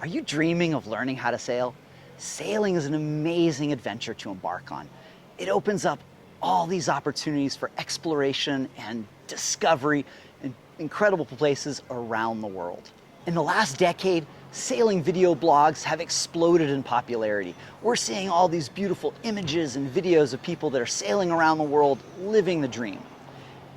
Are you dreaming of learning how to sail? Sailing is an amazing adventure to embark on. It opens up all these opportunities for exploration and discovery in incredible places around the world. In the last decade, sailing video blogs have exploded in popularity. We're seeing all these beautiful images and videos of people that are sailing around the world, living the dream.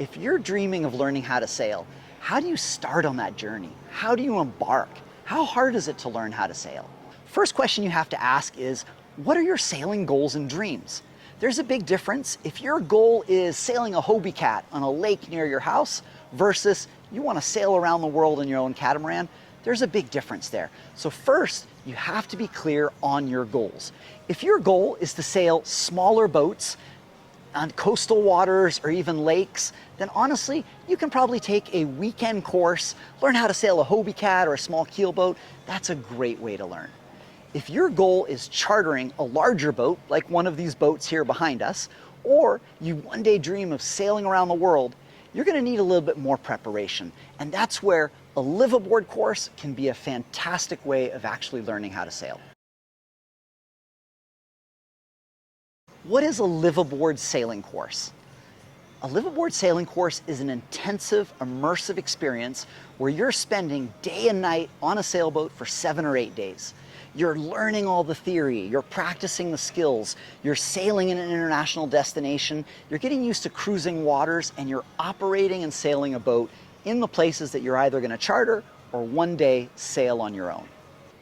If you're dreaming of learning how to sail, how do you start on that journey? How do you embark? How hard is it to learn how to sail? First question you have to ask is, what are your sailing goals and dreams? There's a big difference if your goal is sailing a Hobie Cat on a lake near your house versus you want to sail around the world in your own catamaran. There's a big difference there. So first, you have to be clear on your goals. If your goal is to sail smaller boats on coastal waters or even lakes, then honestly, you can probably take a weekend course, learn how to sail a Hobie Cat or a small keelboat. That's a great way to learn. If your goal is chartering a larger boat, like one of these boats here behind us, or you one day dream of sailing around the world, you're gonna need a little bit more preparation. And that's where a live-aboard course can be a fantastic way of actually learning how to sail. What is a live-aboard sailing course? A live-aboard sailing course is an intensive, immersive experience where you're spending day and night on a sailboat for 7 or 8 days. You're learning all the theory, you're practicing the skills, you're sailing in an international destination, you're getting used to cruising waters, and you're operating and sailing a boat in the places that you're either gonna charter or one day sail on your own.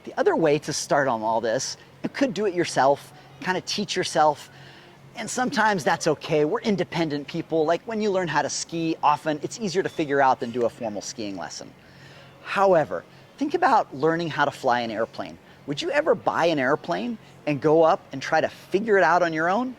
The other way to start on all this, you could do it yourself, kind of teach yourself, and sometimes that's okay. We're independent people. Like when you learn how to ski, often it's easier to figure out than do a formal skiing lesson. However, think about learning how to fly an airplane. Would you ever buy an airplane and go up and try to figure it out on your own?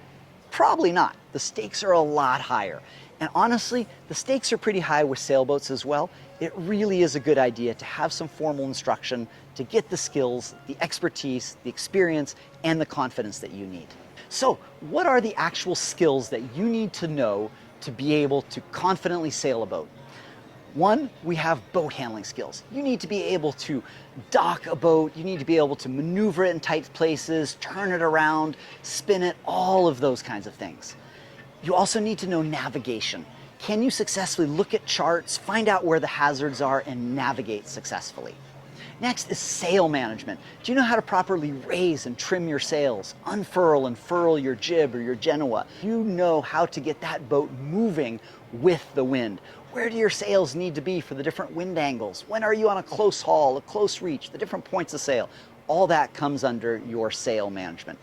Probably not. The stakes are a lot higher. And honestly, the stakes are pretty high with sailboats as well. It really is a good idea to have some formal instruction to get the skills, the expertise, the experience, and the confidence that you need. So, what are the actual skills that you need to know to be able to confidently sail a boat? One, we have boat handling skills. You need to be able to dock a boat, you need to be able to maneuver it in tight places, turn it around, spin it, all of those kinds of things. You also need to know navigation. Can you successfully look at charts, find out where the hazards are, and navigate successfully? Next is sail management. Do you know how to properly raise and trim your sails, unfurl and furl your jib or your genoa? You know how to get that boat moving with the wind. Where do your sails need to be for the different wind angles? When are you on a close haul, a close reach, the different points of sail? All that comes under your sail management.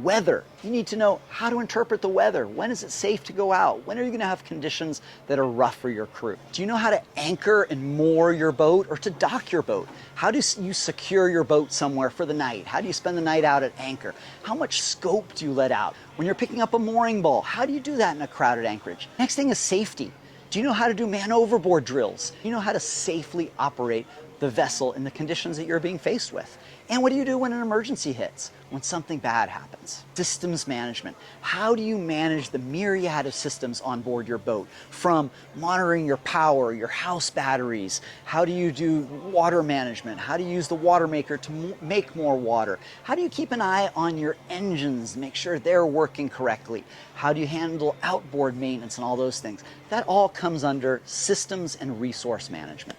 Weather. You need to know how to interpret the weather. When is it safe to go out? When are you going to have conditions that are rough for your crew? Do you know how to anchor and moor your boat or to dock your boat? How do you secure your boat somewhere for the night? How do you spend the night out at anchor? How much scope do you let out? When you're picking up a mooring ball, how do you do that in a crowded anchorage? Next thing is safety. Do you know how to do man overboard drills? Do you know how to safely operate the vessel in the conditions that you're being faced with? And what do you do when an emergency hits, when something bad happens? Systems management. How do you manage the myriad of systems on board your boat? From monitoring your power, your house batteries, how do you do water management? How do you use the water maker to make more water? How do you keep an eye on your engines, make sure they're working correctly? How do you handle outboard maintenance and all those things? That all comes under systems and resource management.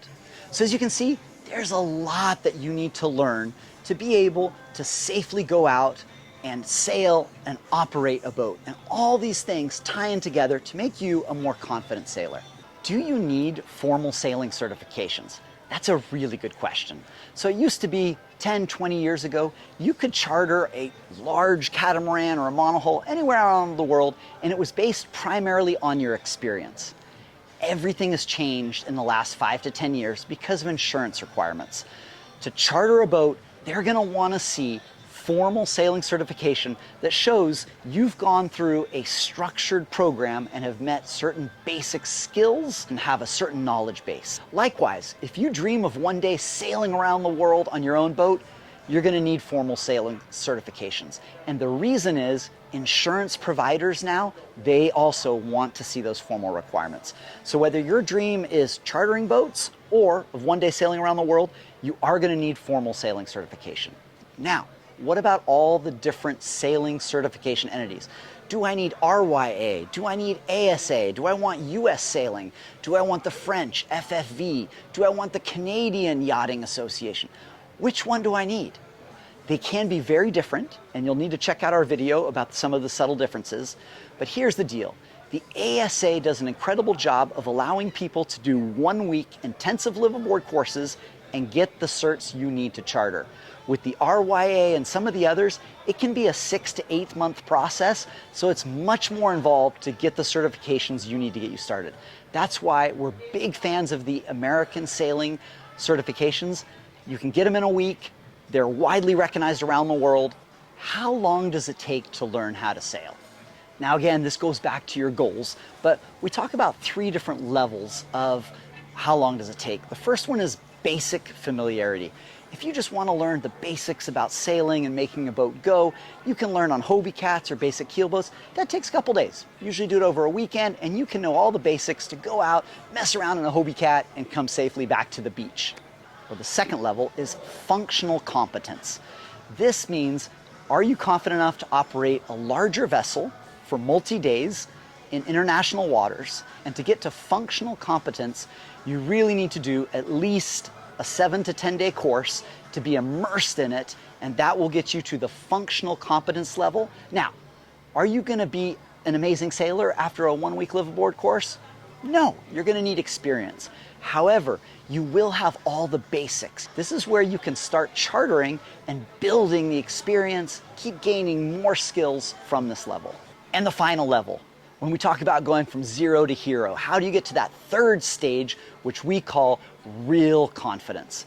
So as you can see, there's a lot that you need to learn to be able to safely go out and sail and operate a boat. And all these things tie in together to make you a more confident sailor. Do you need formal sailing certifications? That's a really good question. So it used to be 10, 20 years ago, you could charter a large catamaran or a monohull anywhere around the world, and it was based primarily on your experience. Everything has changed in the last 5 to 10 years because of insurance requirements. To charter a boat, they're going to want to see formal sailing certification that shows you've gone through a structured program and have met certain basic skills and have a certain knowledge base. Likewise, if you dream of one day sailing around the world on your own boat, you're going to need formal sailing certifications. And the reason is insurance providers now, they also want to see those formal requirements. So whether your dream is chartering boats or of one day sailing around the world, you are going to need formal sailing certification. Now, what about all the different sailing certification entities? Do I need RYA? Do I need ASA? Do I want US Sailing? Do I want the French FFV? Do I want the Canadian Yachting Association? Which one do I need? They can be very different, and you'll need to check out our video about some of the subtle differences. But here's the deal. The ASA does an incredible job of allowing people to do 1 week intensive live aboard courses and get the certs you need to charter. With the RYA and some of the others, it can be a 6 to 8 month process, so it's much more involved to get the certifications you need to get you started. That's why we're big fans of the American sailing certifications. You can get them in a week. They're widely recognized around the world. How long does it take to learn how to sail? Now again, this goes back to your goals, but we talk about 3 different levels of how long does it take. The first one is basic familiarity. If you just want to learn the basics about sailing and making a boat go, you can learn on Hobie Cats or basic keel boats. That takes a couple days. Usually do it over a weekend, and you can know all the basics to go out, mess around in a Hobie Cat, and come safely back to the beach. Well, the second level is functional competence. This means, are you confident enough to operate a larger vessel for multi-days in international waters? And to get to functional competence, you really need to do at least a 7 to 10 day course to be immersed in it, and that will get you to the functional competence level. Now, are you going to be an amazing sailor after a 1 week live aboard course? No, you're going to need experience. However, you will have all the basics. This is where you can start chartering and building the experience, keep gaining more skills from this level. And the final level, when we talk about going from 0 to hero, how do you get to that third stage, which we call real confidence?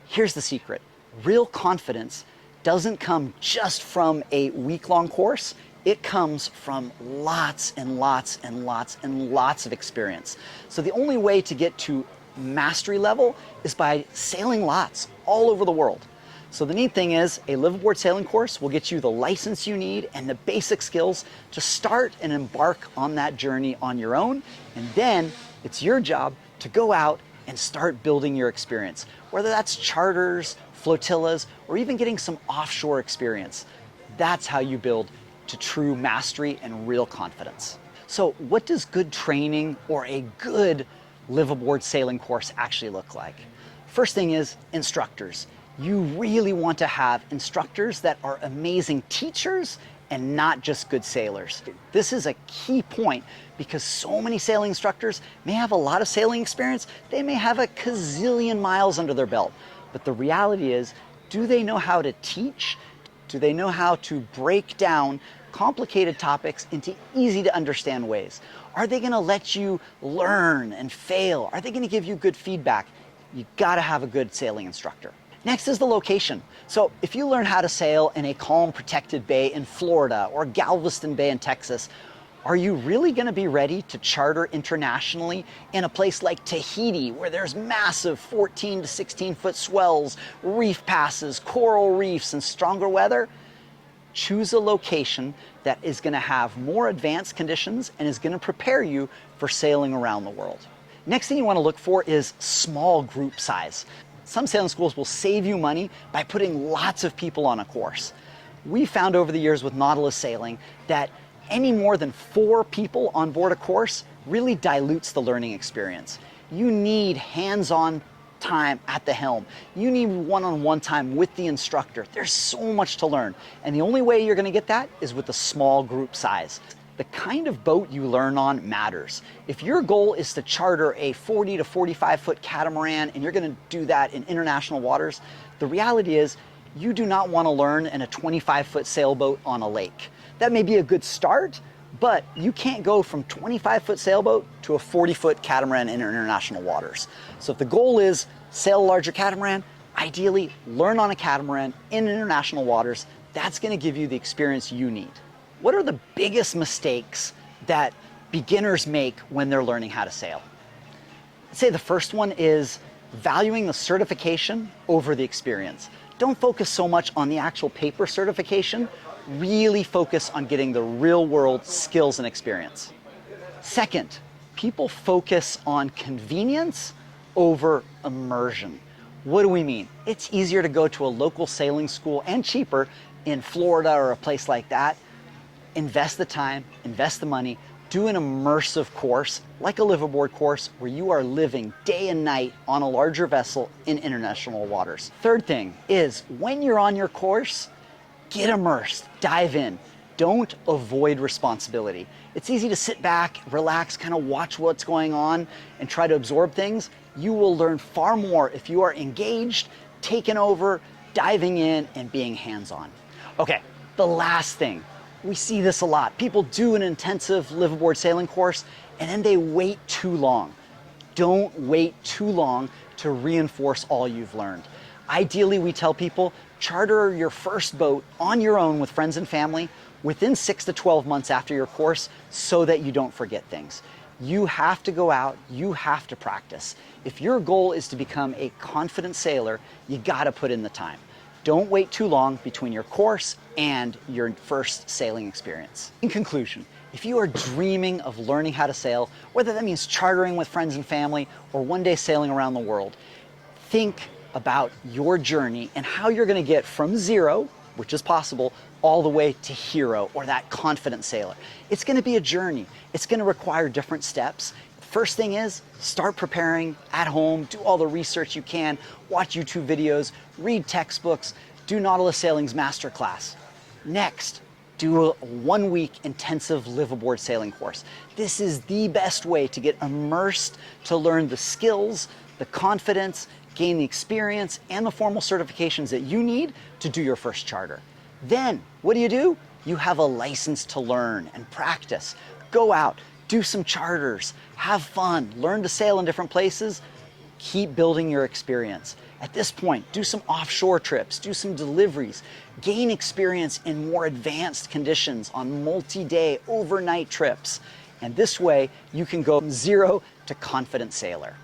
Here's the secret. Real confidence doesn't come just from a week-long course. It comes from lots and lots and lots and lots of experience. So the only way to get to mastery level is by sailing lots all over the world. So the neat thing is, a live aboard sailing course will get you the license you need and the basic skills to start and embark on that journey on your own. And then it's your job to go out and start building your experience, whether that's charters, flotillas, or even getting some offshore experience. That's how you build to true mastery and real confidence. So what does good training or a good live aboard sailing course actually look like? First thing is instructors. You really want to have instructors that are amazing teachers and not just good sailors. This is a key point because so many sailing instructors may have a lot of sailing experience. They may have a gazillion miles under their belt. But the reality is, do they know how to teach? Do they know how to break down complicated topics into easy to understand ways? Are they going to let you learn and fail? Are they going to give you good feedback? You got to have a good sailing instructor. Next is the location. So if you learn how to sail in a calm, protected bay in Florida or Galveston Bay in Texas, are you really going to be ready to charter internationally in a place like Tahiti, where there's massive 14 to 16 foot swells, reef passes, coral reefs, and stronger weather? Choose a location that is going to have more advanced conditions and is going to prepare you for sailing around the world. Next thing you want to look for is small group size. Some sailing schools will save you money by putting lots of people on a course. We found over the years with Nautilus Sailing that any more than 4 people on board a course really dilutes the learning experience. You need hands-on time at the helm. You need one-on-one time with the instructor. There's so much to learn. And the only way you're going to get that is with a small group size. The kind of boat you learn on matters. If your goal is to charter a 40 to 45 foot catamaran and you're going to do that in international waters, the reality is you do not want to learn in a 25 foot sailboat on a lake. That may be a good start, but you can't go from 25 foot sailboat to a 40 foot catamaran in international waters. So if the goal is sail a larger catamaran, ideally learn on a catamaran in international waters. That's going to give you the experience you need. What are the biggest mistakes that beginners make when they're learning how to sail? I'd say the first one is valuing the certification over the experience. Don't focus so much on the actual paper certification. Really focus on getting the real world skills and experience. Second, people focus on convenience over immersion. What do we mean? It's easier to go to a local sailing school and cheaper in Florida or a place like that. Invest the time, invest the money, do an immersive course like a liveaboard course where you are living day and night on a larger vessel in international waters. Third thing is when you're on your course, get immersed, dive in. Don't avoid responsibility. It's easy to sit back, relax, kind of watch what's going on and try to absorb things. You will learn far more if you are engaged, taking over, diving in, and being hands-on. Okay, the last thing. We see this a lot. People do an intensive liveaboard sailing course and then they wait too long. Don't wait too long to reinforce all you've learned. Ideally, we tell people, charter your first boat on your own with friends and family within 6 to 12 months after your course so that you don't forget things. You have to go out, you have to practice. If your goal is to become a confident sailor, you gotta put in the time. Don't wait too long between your course and your first sailing experience. In conclusion, if you are dreaming of learning how to sail, whether that means chartering with friends and family or one day sailing around the world, think about your journey and how you're gonna get from zero, which is possible, all the way to hero or that confident sailor. It's gonna be a journey. It's gonna require different steps. First thing is, start preparing at home, do all the research you can, watch YouTube videos, read textbooks, do Nautilus Sailing's masterclass. Next, do a 1-week intensive liveaboard sailing course. This is the best way to get immersed, to learn the skills, the confidence, gain the experience, and the formal certifications that you need to do your first charter. Then, what do? You have a license to learn and practice. Go out, do some charters, have fun, learn to sail in different places, keep building your experience. At this point, do some offshore trips, do some deliveries, gain experience in more advanced conditions on multi-day overnight trips. And this way, you can go from zero to confident sailor.